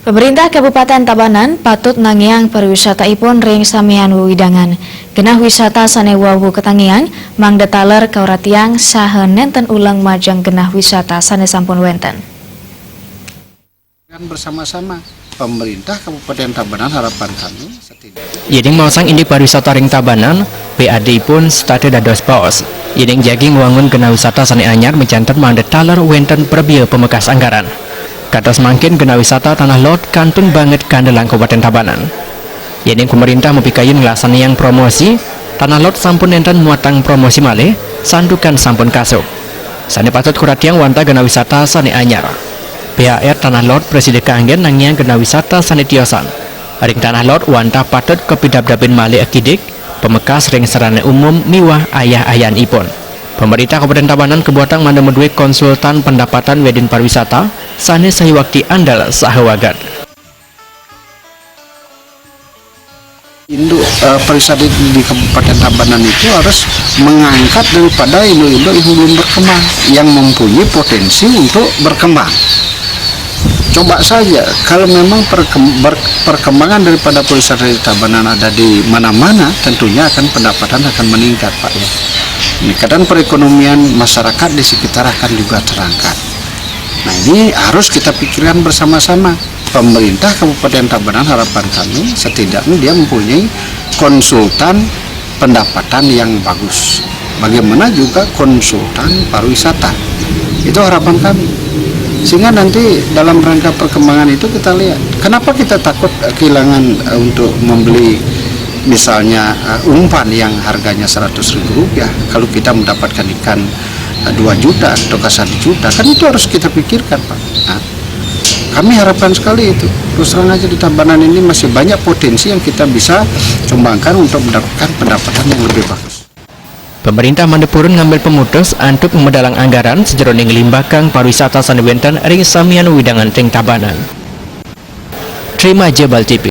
Pemerintah Kabupaten Tabanan patut nangiang pariwisata ipun ring samian widangan. Genah wisata sanewawu ketangian mangda taler kauratiang saha nenten ulang majang genah wisata sane sampun wenten. Bersama-sama pemerintah Kabupaten Tabanan harapan kami Yeding mausang indi pariwisata ring Tabanan, PAD pun stade dados paos. Yeding jaging wangun genah wisata sane anyar mencantet mangda taler wenten perbia pemekas anggaran. Kados mangkin genah wisata Tanah Lot kantun banget kandelang Kabupaten Tabanan. Yeding pemerintah mempikayin ngelaksani yang promosi, Tanah Lot sampun enten muatang promosi malih, sandukan sampun kasuk. Sane patut kuratiang wanta genah wisata sane anyar. PHR Tanah Lot presiden keanggen nangiang genah wisata sane tiosan. Ring Tanah Lot wanta patut kepidap-dapin malih akidik, pemekas ring sarana umum miwah ayah-ayahan ipun. Pemerintah Kabupaten Tabanan kebuatan manda medue konsultan pendapatan wedin pariwisata sane sahiwakti andal sahawagat. induk pariwisata di Kabupaten Tabanan itu harus mengangkat daripada induk-induk yang belum berkembang, yang mempunyai potensi untuk berkembang. Coba saja kalau memang perkembangan daripada pariwisata di Tabanan ada di mana-mana, tentunya akan pendapatan akan meningkat, Pak ya. Peningkatan perekonomian masyarakat di sekitar akan juga terangkat. Nah, ini harus kita pikirkan bersama-sama. Pemerintah Kabupaten Tabanan harapan kami setidaknya dia mempunyai konsultan pendapatan yang bagus. Bagaimana juga konsultan pariwisata. Itu harapan kami. Sehingga nanti dalam rangka perkembangan itu kita lihat. Kenapa kita takut kehilangan untuk membeli misalnya umpan yang harganya Rp100.000 kalau kita mendapatkan ikan 2 juta atau 1 juta, kan itu harus kita pikirkan, Pak. Nah, kami harapkan sekali itu. Terus terang aja di Tabanan ini masih banyak potensi yang kita bisa kembangkan untuk mendapatkan pendapatan yang lebih bagus. Pemerintah mandepurun ngambil pemutus untuk memedalang anggaran sejeroning limbakang pariwisata sanewenten ring samian widangan ring Tabanan. Terima Jebal TV.